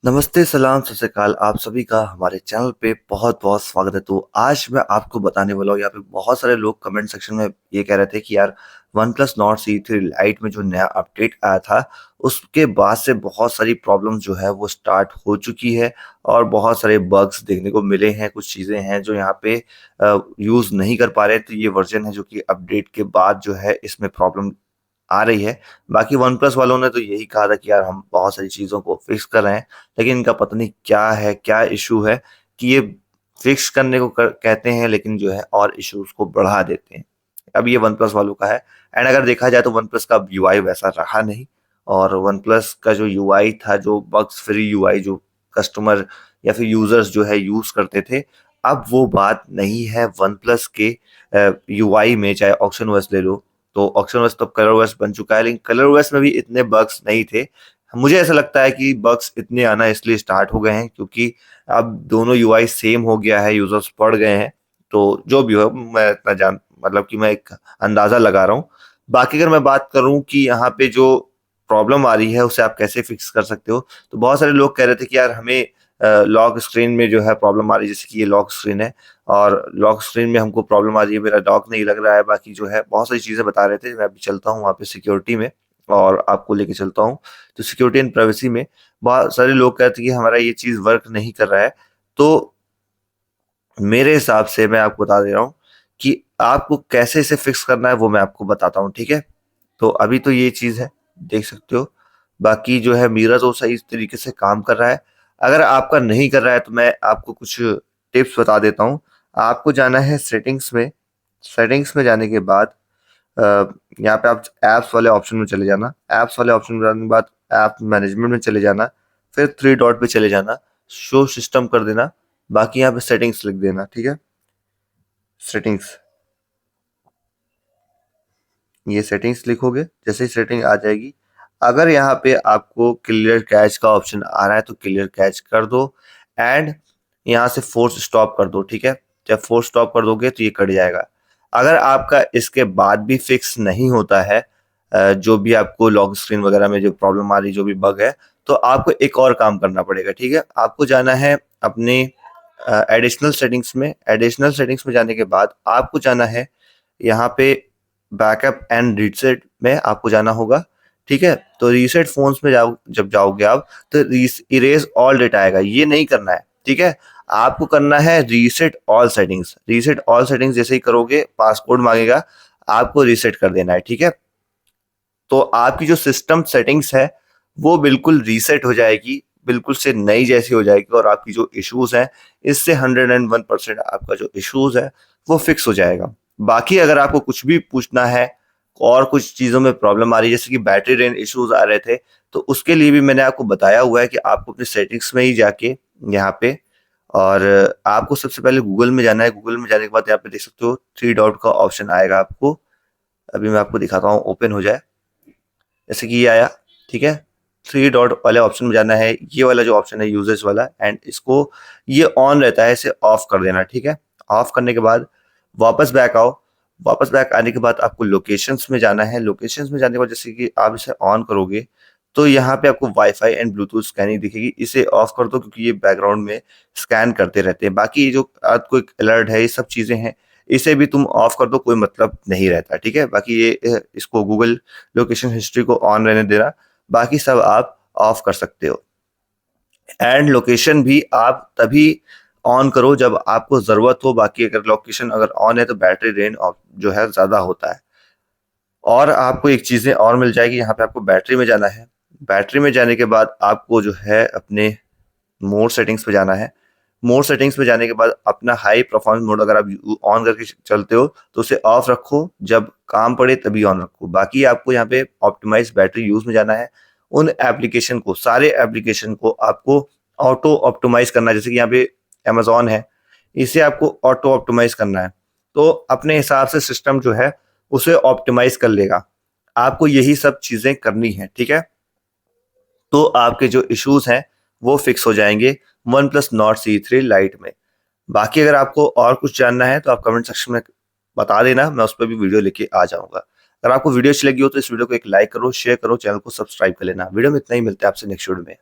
नमस्ते, सलाम, सत श्री अकाल। आप सभी का हमारे चैनल पे बहुत-बहुत स्वागत है। तो आज मैं आपको बताने वाला हूँ, यहाँ पे बहुत सारे लोग कमेंट सेक्शन में ये कह रहे थे कि यार OnePlus Nord C3 Lite में जो नया अपडेट आया था, उसके बाद से बहुत सारी प्रॉब्लम जो है वो स्टार्ट हो चुकी है और बहुत सारे बग्स देखने को मिले हैं। कुछ चीज़ें हैं जो यहाँ पे यूज़ नहीं कर पा रहे, तो ये वर्ज़न है जो कि अपडेट के बाद जो है इसमें प्रॉब्लम आ रही है। बाकी वन प्लस वालों ने तो यही कहा था कि यार हम बहुत सारी चीज़ों को फिक्स कर रहे हैं, लेकिन इनका पता नहीं क्या है, क्या इश्यू है कि ये फिक्स करने को कहते हैं लेकिन जो है और इश्यूज को बढ़ा देते हैं। अब ये वन प्लस वालों का है। एंड अगर देखा जाए तो वन प्लस का यूआई वैसा रहा नहीं, और वन प्लस का जो यूआई था, जो बग्स फ्री यूआई जो कस्टमर या फिर यूजर्स जो है यूज करते थे, अब वो बात नहीं है वन प्लस के यूआई में। चाहे ऑक्शन ओएस ले लो, तो ऑक्शन ओएस तो कलर ओएस बन चुका है, लेकिन कलर ओएस में भी इतने बग्स नहीं थे। मुझे ऐसा लगता है कि बग्स इतने आना इसलिए स्टार्ट हो गए हैं क्योंकि अब दोनों यूआई सेम हो गया है, यूजर्स बढ़ गए हैं। तो जो भी हो, मैं इतना जान मतलब कि मैं एक अंदाजा लगा रहा हूँ। बाकी अगर मैं बात करूँ कि यहाँ पे जो प्रॉब्लम आ रही है उसे आप कैसे फिक्स कर सकते हो, तो बहुत सारे लोग कह रहे थे कि यार हमें लॉक स्क्रीन में जो है प्रॉब्लम आ रही है, जैसे कि ये लॉक स्क्रीन है और लॉक स्क्रीन में हमको प्रॉब्लम आ रही है, मेरा लॉक नहीं लग रहा है। बाकी जो है बहुत सारी चीज़ें बता रहे थे। मैं अभी चलता हूँ वहाँ पे सिक्योरिटी में और आपको लेके चलता हूँ। तो सिक्योरिटी एंड प्राइवेसी में बहुत सारे लोग कहते हैं कि हमारा ये चीज़ वर्क नहीं कर रहा है। तो मेरे हिसाब से मैं आपको बता दे रहा हूँ कि आपको कैसे इसे फिक्स करना है, वो मैं आपको बताता हूँ, ठीक है? तो अभी तो ये चीज़ है, देख सकते हो। बाकी जो है मेरा तो सही तरीके से काम कर रहा है। अगर आपका नहीं कर रहा है तो मैं आपको कुछ टिप्स बता देता हूँ। आपको जाना है सेटिंग्स में। सेटिंग्स में जाने के बाद अ, यहाँ पे आप ऐप्स वाले ऑप्शन में चले जाना। ऐप्स वाले ऑप्शन में जाने के बाद ऐप मैनेजमेंट में चले जाना, फिर थ्री डॉट पे चले जाना, शो सिस्टम कर देना। बाकी यहाँ पे सेटिंग्स लिख देना, ठीक है? सेटिंग्स, ये सेटिंग्स लिखोगे, जैसे ही सेटिंग आ जाएगी, अगर यहाँ पे आपको क्लियर कैच का ऑप्शन आ रहा है तो क्लियर कैच कर दो एंड यहाँ से फोर्स स्टॉप कर दो, ठीक है? जब फोर्स स्टॉप कर दोगे तो ये कट जाएगा। अगर आपका इसके बाद भी फिक्स नहीं होता है, जो भी आपको लॉक स्क्रीन वगैरह में जो प्रॉब्लम आ रही, जो भी बग है, तो आपको एक और काम करना पड़ेगा, ठीक है? आपको जाना है अपने एडिशनल सेटिंग्स में। एडिशनल सेटिंग्स में जाने के बाद आपको जाना है यहाँ पे बैकअप एंड रीसेट में आपको जाना होगा, ठीक है? तो रीसेट फोन्स में जब जाओगे आप, तो इरेज ऑल डेटा आएगा, ये नहीं करना है, ठीक है? आपको करना है reset all settings. Reset all settings जैसे ही करोगे, पासवर्ड मांगेगा, आपको रीसेट कर देना है, ठीक है? तो आपकी जो सिस्टम सेटिंग्स है वो बिल्कुल रीसेट हो जाएगी, बिल्कुल से नई जैसी हो जाएगी, और आपकी जो इश्यूज हैं, इससे 101% आपका जो इश्यूज है वो फिक्स हो जाएगा। बाकी अगर आपको कुछ भी पूछना है और कुछ चीज़ों में प्रॉब्लम आ रही है, जैसे कि बैटरी ड्रेन इश्यूज आ रहे थे, तो उसके लिए भी मैंने आपको बताया हुआ है कि आपको अपने सेटिंग्स में ही जाके यहाँ पे, और आपको सबसे पहले गूगल में जाना है। गूगल में जाने के बाद यहाँ पे देख सकते हो थ्री डॉट का ऑप्शन आएगा आपको। अभी मैं आपको दिखाता हूँ, ओपन हो जाए, जैसे कि ये आया, ठीक है? थ्री डॉट वाले ऑप्शन में जाना है, ये वाला जो ऑप्शन है यूजर्स वाला, एंड इसको, ये ऑन रहता है, इसे ऑफ कर देना, ठीक है? ऑफ करने के बाद वापस बैक आओ। वापस बैक आने के बाद आपको लोकेशंस में जाना है। लोकेशंस में जाने के बाद जैसे कि आप इसे ऑन करोगे तो यहाँ पे आपको वाईफाई एंड ब्लूटूथ स्कैनिंग दिखेगी, इसे ऑफ कर दो क्योंकि ये बैकग्राउंड में स्कैन करते रहते हैं। बाकी ये जो आपको एक अलर्ट है, ये सब चीजें हैं, इसे भी तुम ऑफ कर दो, कोई मतलब नहीं रहता, ठीक है? बाकी ये इसको गूगल लोकेशन हिस्ट्री को ऑन रहने देना, बाकी सब आप ऑफ कर सकते हो। एंड लोकेशन भी आप तभी ऑन करो जब आपको ज़रूरत हो। बाकी अगर लोकेशन अगर ऑन है तो बैटरी ड्रेन जो है ज़्यादा होता है। और आपको एक चीज़ें और मिल जाएगी, यहाँ पे आपको बैटरी में जाना है। बैटरी में जाने के बाद आपको जो है अपने मोड सेटिंग्स पे जाना है। मोड सेटिंग्स पे जाने के बाद अपना हाई परफॉर्मेंस मोड अगर आप ऑन करके चलते हो तो उसे ऑफ रखो, जब काम पड़े तभी ऑन रखो। बाकी आपको यहाँ पे ऑप्टिमाइज बैटरी यूज में जाना है। उन एप्लीकेशन को, सारे एप्लीकेशन को आपको ऑटो ऑप्टिमाइज करना है। जैसे कि यहाँ पे अमेजोन है, इसे आपको ऑटो ऑप्टिमाइज करना है, तो अपने हिसाब से सिस्टम जो है उसे ऑप्टिमाइज कर लेगा। आपको यही सब चीजें करनी है, ठीक है? तो आपके जो इश्यूज हैं वो फिक्स हो जाएंगे one plus not C3 light में। बाकी अगर आपको और कुछ जानना है तो आप कमेंट सेक्शन में बता देना, मैं उस पर भी वीडियो लेके आ जाऊंगा। अगर आपको वीडियो अच्छी लगी हो तो इस वीडियो को एक लाइक करो, शेयर करो, चैनल को सब्सक्राइब कर लेना। वीडियो में इतना ही, मिलते हैं आपसे नेक्स्ट वीडियो में।